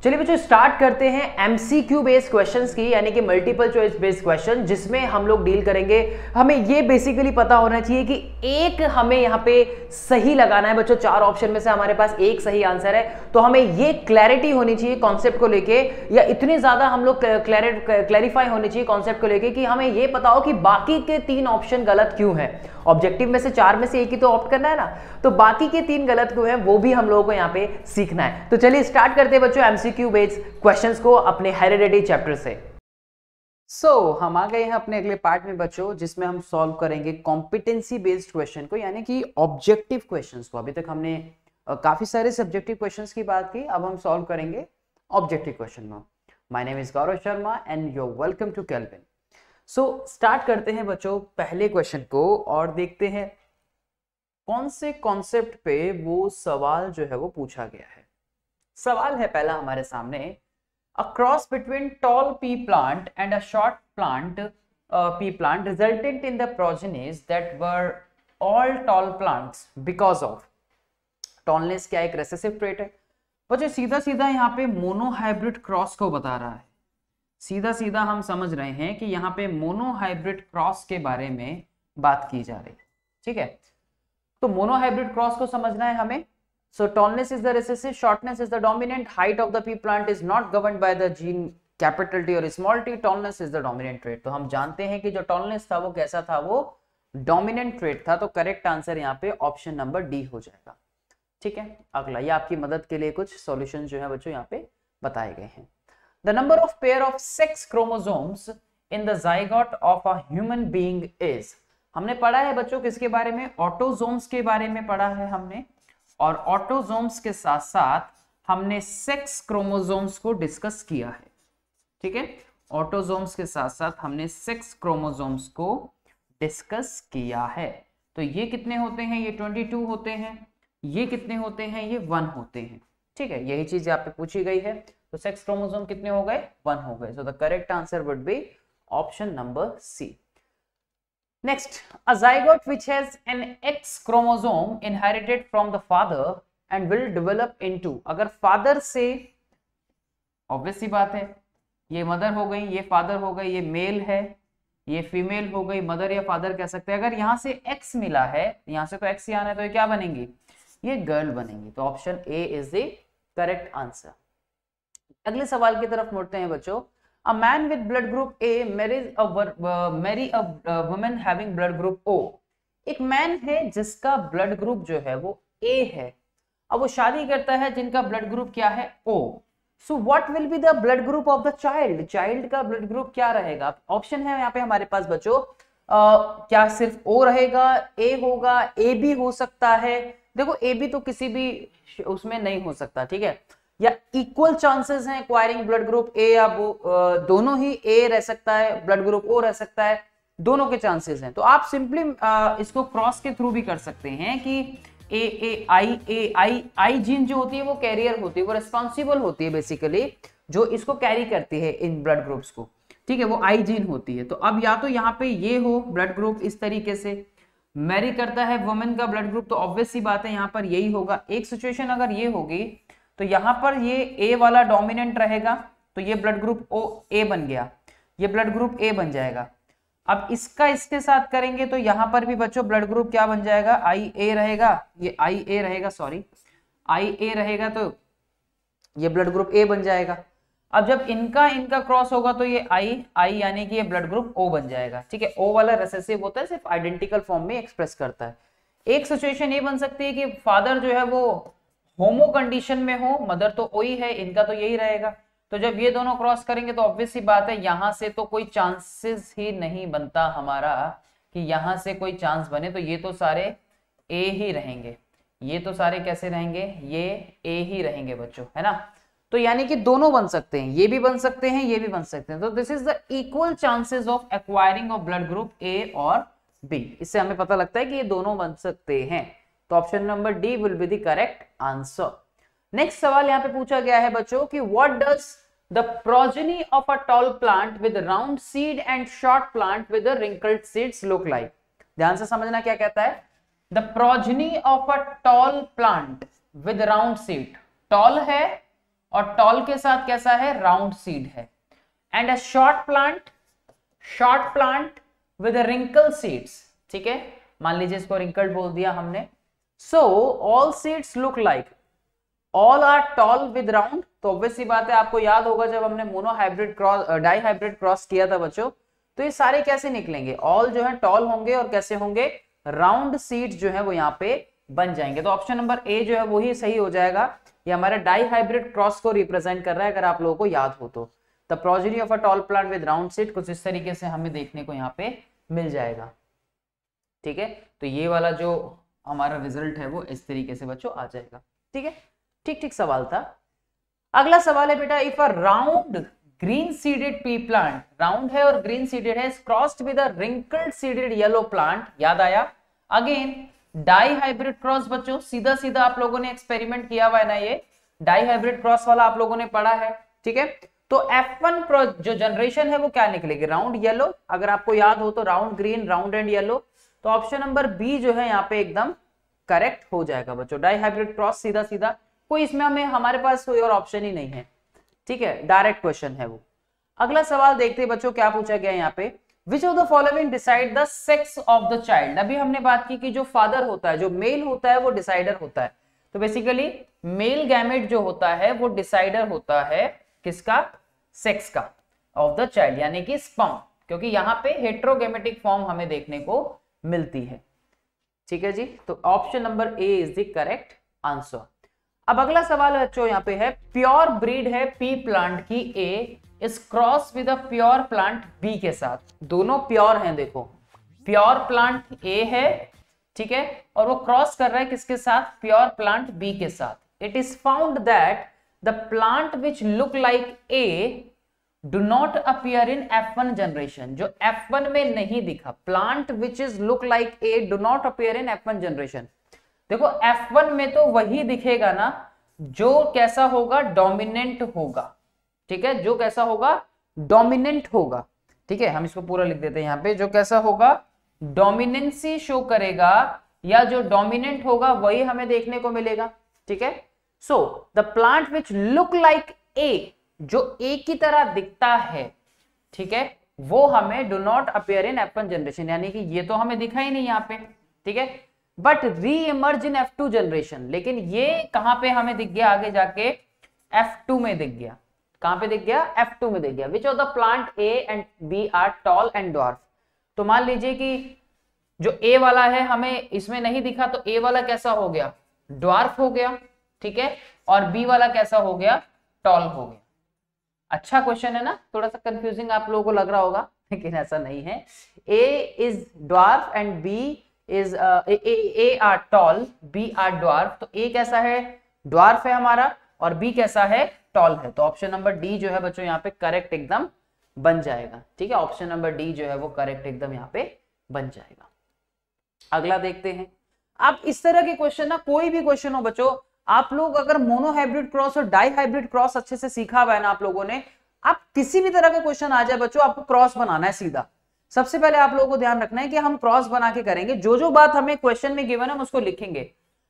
चलिए बच्चों स्टार्ट करते हैं एमसीक्यू बेस्ड क्वेश्चंस की, यानी कि मल्टीपल चॉइस बेस्ड क्वेश्चन, जिसमें हम लोग डील करेंगे। हमें ये बेसिकली पता होना चाहिए कि एक हमें यहाँ पे सही लगाना है बच्चों। 4 ऑप्शन में से हमारे पास एक सही आंसर है, तो हमें ये क्लैरिटी होनी चाहिए कॉन्सेप्ट को लेके, या इतनी ज्यादा हम लोग क्लैरिफाई होनी चाहिए कॉन्सेप्ट को लेके कि हमें ये पता हो कि बाकी के 3 ऑप्शन गलत क्यों है। ऑब्जेक्टिव में से 4 में से एक ही तो ऑप्ट करना है ना, तो बाकी के 3 गलत क्यों हैं वो भी हम लोगों को यहाँ पे सीखना है। तो चलिए स्टार्ट करते हैं बच्चों एमसीक्यू बेस्ड क्वेश्चंस को अपने हेरिडिटी चैप्टर से। हम आ गए हैं अपने अगले पार्ट में बच्चों, जिसमें हम सॉल्व करेंगे कॉम्पिटेंसी बेस्ड क्वेश्चन को, यानी कि ऑब्जेक्टिव क्वेश्चंस को। अभी तक हमने काफी सारे सब्जेक्टिव क्वेश्चंस की बात की, अब हम सॉल्व करेंगे ऑब्जेक्टिव क्वेश्चन में। My name is Gaurav Sharma and you are welcome to Kelvin. Start करते हैं बच्चों पहले क्वेश्चन को और देखते हैं कौन से कॉन्सेप्ट पे वो सवाल जो है वो पूछा गया है। सवाल है पहला हमारे सामने, a cross between toll P plant and a short plant pea plant resulted in the progenies that were all tall plants because of tallness. क्या एक रेसेसिव ट्रेट है बच्चों। सीधा सीधा यहाँ पे मोनोहाइब्रिड क्रॉस को बता रहा है। सीधा सीधा हम समझ रहे हैं कि यहाँ पे मोनोहाइब्रिड क्रॉस के बारे में बात की जा रही है, ठीक है। तो मोनोहाइब्रिड क्रॉस को समझना है हमें। So tallness is the recessive, shortness is the dominant, height of the pea plant is not governed by the gene capital t और small t, tallness is the dominant trait. तो हम जानते हैं कि जो टॉलनेस था वो कैसा था, वो डोमिनेंट ट्रेट था। तो करेक्ट आंसर यहाँ पे ऑप्शन नंबर डी हो जाएगा, ठीक है। अगला, ये आपकी मदद के लिए कुछ सॉल्यूशन जो है बच्चों यहाँ पे बताए गए हैं। The number of pair of sex chromosomes in the zygote of a human being is. हमने पढ़ा है बच्चों किसके बारे में, ऑटोजोम्स के बारे में पढ़ा है हमने, और ऑटोजोम्स के साथ साथ हमने सेक्स क्रोमोसोम्स को डिस्कस किया है, ठीक है। ऑटोजोम्स के साथ साथ हमने सेक्स क्रोमोसोम्स को डिस्कस किया है। तो ये कितने होते हैं, ये 22 होते हैं। ये कितने होते हैं, ये 1 होते हैं, ठीक है। यही चीज यहाँ पे पूछी गई है। तो सेक्स क्रोमोसोम कितने हो गए, 1 हो गए। So the correct answer would be option number C. Next, a zygote which has an X chromosome inherited from the father and will develop into, अगर फादर से, ऑब्वियस सी बात है, ये मदर हो गई, ये फादर हो गई, ये मेल है, ये फीमेल हो गई, मदर या फादर कह सकते हैं। अगर यहां से X मिला है, यहां से तो X ही आना है, तो ये क्या बनेंगी, ये गर्ल बनेंगी। तो option A is the correct answer. अगले सवाल की तरफ मुड़ते हैं बच्चों। A man with blood group A marry a woman having blood group O. एक मैन है जिसका ब्लड ग्रुप जो है वो A है, अब वो शादी करता है जिनका ब्लड ग्रुप क्या है, O. So what will be the blood group of the child? Child का ब्लड ग्रुप क्या रहेगा? ऑप्शन है यहाँ पे हमारे पास बच्चों, क्या सिर्फ O रहेगा, A होगा, A भी हो सकता है। देखो A भी तो किसी भी उसमें नहीं हो सकता, ठीक है, या इक्वल चांसेस हैं एक्वायरिंग ब्लड ग्रुप ए या दोनों ही ए रह सकता है, ब्लड ग्रुप ओ रह सकता है, दोनों के चांसेस हैं। तो आप सिंपली इसको क्रॉस के थ्रू भी कर सकते हैं कि ए आई जीन जो होती है वो कैरियर होती है, वो रिस्पॉन्सिबल होती है बेसिकली, जो इसको कैरी करती है इन ब्लड ग्रुप्स को, ठीक है, वो आई जीन होती है। तो अब या तो यहाँ पे ये हो ब्लड ग्रुप इस तरीके से, मैरी करता है वुमेन का ब्लड ग्रुप, तो ऑब्वियस सी बात है यहाँ पर यही होगा। एक सिचुएशन अगर ये होगी तो यहां पर ये ए वाला डोमिनेंट रहेगा, तो ये ब्लड ग्रुप ओ ए बन गया, ये ब्लड ग्रुप ए बन जाएगा। अब इसका इसके साथ करेंगे तो यहां पर भी बच्चों ब्लड ग्रुप क्या बन जाएगा, आई ए रहेगा, ये आई ए रहेगा, सॉरी आई ए रहेगा, तो ये ब्लड ग्रुप ए बन जाएगा। अब जब इनका क्रॉस होगा तो ये आई यानी कि ये ब्लड ग्रुप ओ बन जाएगा, ठीक है। ओ वाला रिसेसिव होता है, सिर्फ आइडेंटिकल फॉर्म में एक्सप्रेस करता है। एक सिचुएशन ये बन सकती है कि फादर जो है वो होमो कंडीशन में हो, मदर तो ओ ही है, इनका तो यही रहेगा। तो जब ये दोनों क्रॉस करेंगे तो ऑब्वियस सी बात है यहां से तो कोई चांसेस ही नहीं बनता हमारा कि यहां से कोई चांस बने, तो ये तो सारे ए ही रहेंगे, ये तो सारे कैसे रहेंगे, ये ए ही रहेंगे बच्चों, है ना। तो यानी कि दोनों बन सकते हैं, ये भी बन सकते हैं, ये भी बन सकते हैं। तो this is the equal chances of acquiring of blood group A और बी। इससे हमें पता लगता है कि ये दोनों बन सकते हैं। तो option number D will be the correct answer. Next सवाल यहाँ पे पूछा गया है बच्चों कि what does the progeny of a tall plant with round seed and short plant with wrinkled seeds look like. ध्यान से समझना क्या कहता है, the progeny of a tall plant with round seed. Tall है और टॉल के साथ कैसा है, राउंड सीड है। And a short plant with wrinkle seeds, ठीक है, मान लीजिए इसको रिंकल्ड बोल दिया हमने। So all seeds look like, all are tall with round. तो ऑब्वियस सी बात है, आपको याद होगा जब हमने monohybrid cross dihybrid cross किया था बच्चों, तो ये सारे कैसे निकलेंगे, ऑल जो है टॉल होंगे और कैसे होंगे, राउंड सीड्स जो है वो यहाँ पे बन जाएंगे। तो ऑप्शन नंबर ए जो है वही सही हो जाएगा। ये हमारा डाई हाइब्रिड क्रॉस को रिप्रेजेंट कर रहा है, अगर आप लोगों को याद हो तो। The progeny of a tall plant with round seed, कुछ इस तरीके से हमें देखने को यहाँ पे मिल जाएगा, ठीक है। तो ये वाला जो हमारा रिजल्ट है वो इस तरीके से बच्चों आ जाएगा, ठीक है। ठीक सवाल था। अगला सवाल है बेटा, if a round green seeded P plant, round है और ग्रीन सीडेड है, crossed with a wrinkled seeded yellow plant, याद आया, अगेन डाई हाइब्रिड क्रॉस बच्चों, सीधा सीधा आप लोगों ने एक्सपेरिमेंट किया हुआ है ना, ये डाई हाइब्रिड क्रॉस वाला आप लोगों ने पढ़ा है, ठीक है। तो F1 जो जनरेशन है वो क्या निकलेगी, राउंड येलो, अगर आपको याद हो तो round green, round and yellow. तो ऑप्शन नंबर बी जो है यहाँ पे एकदम करेक्ट हो जाएगा बच्चों, डाई हाइब्रिड क्रॉस, सीधा सीधा, कोई इसमें हमारे पास कोई और ऑप्शन ही नहीं है, ठीक है, डायरेक्ट क्वेश्चन है वो। अगला सवाल देखते हैं बच्चों क्या पूछा गया यहाँ पे, विच of the following decide the sex of the child. अभी हमने बात की कि जो फादर होता है, जो मेल होता है वो डिसाइडर होता है। तो बेसिकली मेल गैमेट जो होता है वो डिसाइडर होता है किसका, सेक्स का, ऑफ द चाइल्ड, यानी कि स्पर्म, क्योंकि यहाँ पे हेट्रोगेमेटिक फॉर्म हमें देखने को मिलती है, ठीक है जी। तो option number A is the correct answer. अब अगला सवाल बच्चों यहाँ पे है, प्योर ब्रीड है पी प्लांट की A is cross with a pure plant B के साथ, दोनों प्योर हैं, देखो प्योर प्लांट ए है, ठीक है, और वो क्रॉस कर रहा है किसके साथ, प्योर प्लांट बी के साथ। It is found that the plant which look like a do not appear in F1 generation, जो F1 में नहीं दिखा, plant which is look like a do not appear in F1 generation. देखो F1 में तो वही दिखेगा ना जो कैसा होगा, डोमिनेंट होगा, ठीक है, जो कैसा होगा, डोमिनेंट होगा, ठीक है। हम इसको पूरा लिख देते हैं यहाँ पे, जो कैसा होगा, डोमिनेंसी शो करेगा, या जो डोमिनेंट होगा वही हमें देखने को मिलेगा, ठीक है। So the plant which look like a, जो ए की तरह दिखता है, ठीक है, वो हमें do not appear in F1 generation, यानी कि ये तो हमें दिखा ही नहीं यहाँ पे, ठीक है, बट री इमर्ज इन F2 जनरेशन। लेकिन ये कहां पे हमें दिख गया, आगे जाके F2 में दिख गया, कहां पे दिख गया, F2 में दिख गया। Which of the plant A and B are tall and dwarf. तो मान लीजिए कि जो ए वाला है हमें इसमें नहीं दिखा, तो ए वाला कैसा हो गया, ड्वार्फ हो गया, ठीक है, और बी वाला कैसा हो गया, टॉल हो गया। अच्छा क्वेश्चन है ना, थोड़ा सा कंफ्यूजिंग आप लोगों को लग रहा होगा, लेकिन ऐसा नहीं है। A is dwarf and B is A are tall, B are dwarf. तो ए कैसा है, ड्वार्फ है हमारा, और बी कैसा है, टॉल है। तो ऑप्शन नंबर डी जो है बच्चों यहाँ पे करेक्ट एकदम बन जाएगा, ठीक है, ऑप्शन नंबर डी जो है वो करेक्ट एकदम यहाँ पे बन जाएगा। अगला देखते हैं। अब इस तरह के क्वेश्चन ना, कोई भी क्वेश्चन हो बच्चों, आप लोग अगर मोनो हाइब्रिड क्रॉस और डाई हाइब्रिड क्रॉस अच्छे से सीखा हुआ है ना आप लोगों ने, आप किसी भी तरह का क्वेश्चन आ जाए बच्चों, आपको क्रॉस बनाना है सीधा। सबसे पहले आप लोगों को ध्यान रखना है कि हम क्रॉस बना के करेंगे, जो जो बात हमें क्वेश्चन में गिवन है हम उसको लिखेंगे।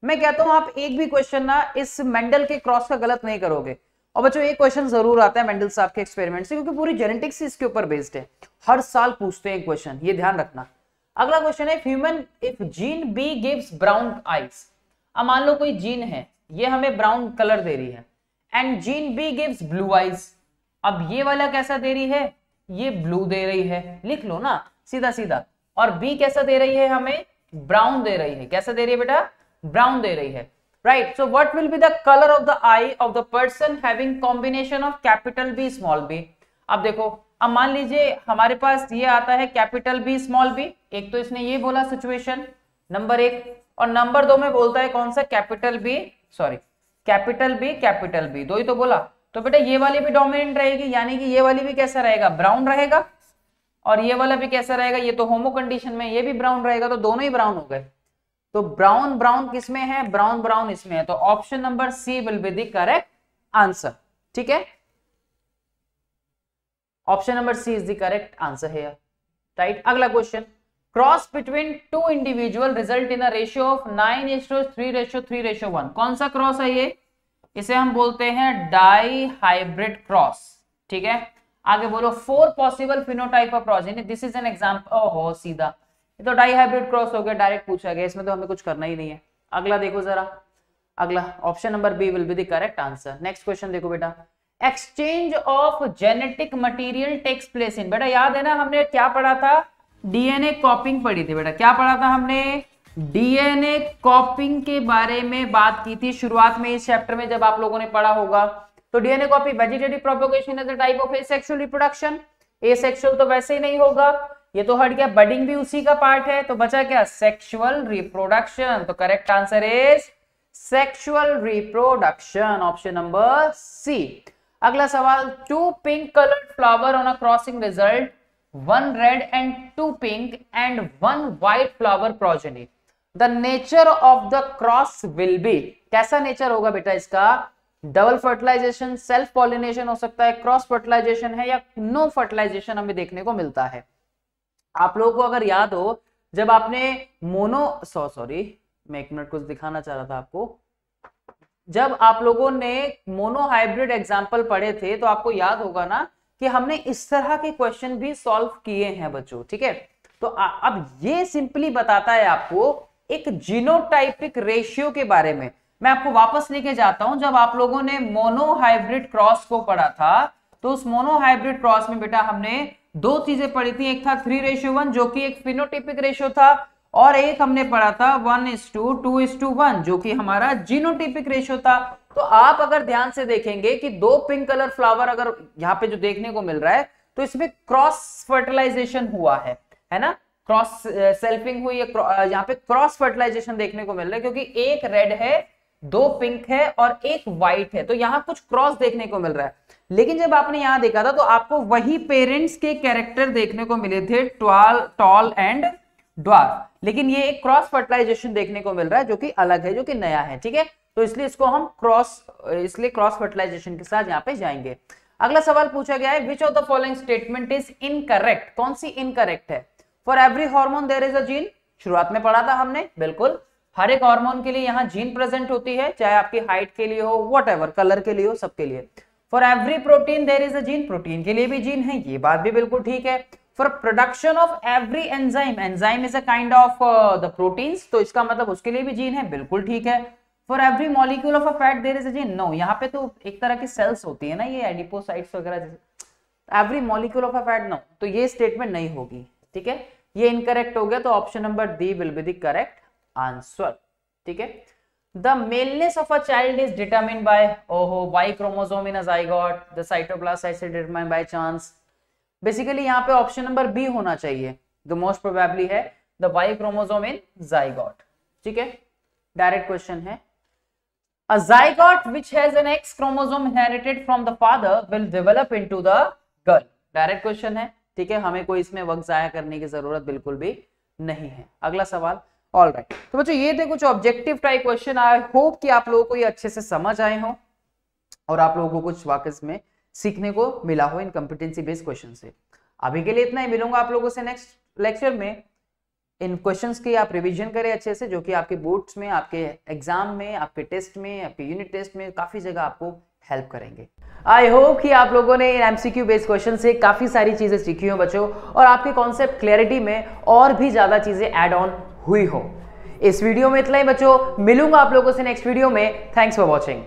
मैं कहता हूं आप एक भी क्वेश्चन ना इस मेंडल के क्रॉस का गलत नहीं करोगे। और बच्चों एक क्वेश्चन जरूर आता है मेंडल साहब के एक्सपेरिमेंट से, क्योंकि पूरी जेनेटिक्स इसके ऊपर बेस्ड है, हर साल पूछते हैं क्वेश्चन, ये ध्यान रखना। अगला क्वेश्चन है, human if gene B gives brown eyes. अब मान लो कोई जीन है, ये हमें ब्राउन कलर दे रही है, and gene B gives blue eyes. अब ये वाला कैसा दे रही है, ये ब्लू दे रही है, लिख लो ना सीधा सीधा। और बी कैसा दे रही है, हमें ब्राउन दे रही है। कैसा दे रही है बेटा, ब्राउन दे रही है, right. So what will be the colour of the eye of the person having combination of capital B small B. अब देखो, अब मान लीजिए हमारे पास ये आता है कैपिटल बी स्मॉल बी, एक तो इसने ये बोला सिचुएशन नंबर 1, और नंबर 2 में बोलता है कौन सा, कैपिटल बी कैपिटल बी, दो ही तो बोला। तो बेटा ये वाली भी डोमिनेंट रहेगी, यानी कि ये वाली भी कैसा रहेगा, ब्राउन रहेगा, और ये वाला भी कैसा रहेगा, ये तो होमो कंडीशन में, ये भी ब्राउन रहेगा, तो दोनों ही ब्राउन हो गए। तो ब्राउन ब्राउन किसमें है, ब्राउन ब्राउन इसमें है। तो option number C will be the correct answer, ठीक है, option number C is the correct answer है, राइट। अगला question, cross between two individual result in a ratio of 9:3:3:1। कौन सा क्रॉस है इसे हम बोलते हैं डाई हाइब्रिड क्रॉस, ठीक है। आगे बोलो 4 possible phenotype of progeny, this is an example. ओहो सीधा, ये तो डाई हाइब्रिड क्रॉस हो गया, डायरेक्ट पूछा गया, इसमें तो हमें कुछ करना ही नहीं है। अगला देखो जरा, अगला option number B will be the correct answer. Next question देखो बेटा, exchange of genetic material takes place in, बेटा याद है ना हमने क्या पढ़ा था, डीएनए कॉपिंग पढ़ी थी बेटा। क्या पढ़ा था हमने, डीएनए कॉपिंग के बारे में बात की थी शुरुआत में इस चैप्टर में, जब आप लोगों ने पढ़ा होगा। तो DNA copy vegetative propagation is a type of asexual reproduction, asexual तो वैसे ही नहीं होगा, ये तो हट गया, बडिंग भी उसी का पार्ट है, तो बचा क्या, सेक्सुअल रिप्रोडक्शन। तो correct answer is sexual reproduction, option number C. अगला सवाल, 2 pink coloured flower on a crossing result 1 red and 2 pink and 1 white flower progeny, the nature of the cross will be, कैसा nature होगा बेटा इसका, double fertilisation, self pollination हो सकता है, cross fertilisation है, या नो फर्टिलाइजेशन हमें देखने को मिलता है। आप लोगों को अगर याद हो, जब आपने मैं 1 मिनट कुछ दिखाना चाह रहा था आपको, जब आप लोगों ने मोनो हाइब्रिड एग्जाम्पल पढ़े थे तो आपको याद होगा ना कि हमने इस तरह के क्वेश्चन भी सॉल्व किए हैं बच्चों, ठीक है। तो अब ये सिंपली बताता है आपको एक जीनोटाइपिक रेशियो के बारे में। मैं आपको वापस लेके जाता हूं, जब आप लोगों ने मोनो हाइब्रिड क्रॉस को पढ़ा था, तो उस मोनो हाइब्रिड क्रॉस में बेटा हमने 2 चीजें पढ़ी थी, एक था 3:1 जो कि एक फिनोटाइपिक रेशियो था, और एक हमने पढ़ा था 1:2:1 जो कि हमारा जीनोटाइपिक रेशियो था। तो आप अगर ध्यान से देखेंगे कि 2 पिंक कलर फ्लावर अगर यहाँ पे जो देखने को मिल रहा है, तो इसमें क्रॉस फर्टिलाइजेशन हुआ है ना, क्रॉस सेल्फिंग हुई है, यहाँ पे क्रॉस फर्टिलाइजेशन देखने को मिल रहा है, क्योंकि एक रेड है, 2 पिंक है और एक व्हाइट है, तो यहाँ कुछ क्रॉस देखने को मिल रहा है। लेकिन जब आपने यहां देखा था तो आपको वही पेरेंट्स के कैरेक्टर देखने को मिले थे, टॉल एंड ड्वार्फ, लेकिन ये एक क्रॉस फर्टिलाइजेशन देखने को मिल रहा है जो कि अलग है, जो कि नया है, ठीक है। तो इसलिए इसको हम क्रॉस फर्टिलाइजेशन के साथ यहाँ पे जाएंगे। अगला सवाल पूछा गया है, which of the following statement is incorrect, कौन सी इनकरेक्ट है। For every hormone there is a gene, शुरुआत में पढ़ा था हमने, बिल्कुल हर एक हार्मोन के लिए यहाँ जीन प्रेजेंट होती है, चाहे आपकी हाइट के लिए हो, व्हाटएवर कलर के लिए हो, सबके लिए। For every protein there is a gene, protein के लिए भी जीन है, ये बात भी बिल्कुल ठीक है। For production of every enzyme, enzyme is a kind of the proteins, तो इसका मतलब उसके लिए भी जीन है, बिल्कुल ठीक है। For every molecule of a fat there is a gene, no, यहाँ पे तो एक तरह की सेल्स होती है ना, ये एडिपोसाइट्स वगैरह जैसे, every molecule of a fat, no, तो ये स्टेटमेंट नहीं होगी, ठीक है, ये इनकरेक्ट हो गया। तो option number D will be the correct answer, ठीक है। The maleness of a child is determined by Y chromosome in a zygote, the cytoplasm is determined by chance. Basically यहाँ पे ऑप्शन नंबर बी होना चाहिए, the most probably है the Y chromosome in zygote, ठीक है। Direct question है, a zygote which has an X chromosome inherited from the father will develop into the girl. Direct question है, ठीक है, हमें कोई इसमें वक्त जाया करने की जरूरत बिल्कुल भी नहीं है। अगला सवाल, ऑल राइट। तो बच्चों ये थे कुछ objective type question, I hope कि आप लोगों को ये अच्छे से समझ आए हो और आप लोगों को कुछ वाकई में सीखने को मिला हो इन कॉम्पिटेंसी बेस्ड क्वेश्चन से। अभी के लिए इतना ही, मिलूंगा आप लोगों से नेक्स्ट लेक्चर में। इन क्वेश्चंस की आप रिवीजन करें अच्छे से, जो कि आपके बोर्ड्स में, आपके एग्जाम में, आपके टेस्ट में, आपके यूनिट टेस्ट में काफी जगह आपको हेल्प करेंगे। आई होप कि आप लोगों ने एमसीक्यू बेस्ड क्वेश्चन से काफी सारी चीजें सीखी हो बच्चों, और आपके कॉन्सेप्ट क्लैरिटी में और भी ज्यादा चीजें ऐड ऑन हुई हो। इस वीडियो में इतना ही बच्चों, मिलूंगा आप लोगों से नेक्स्ट वीडियो में। Thanks for watching.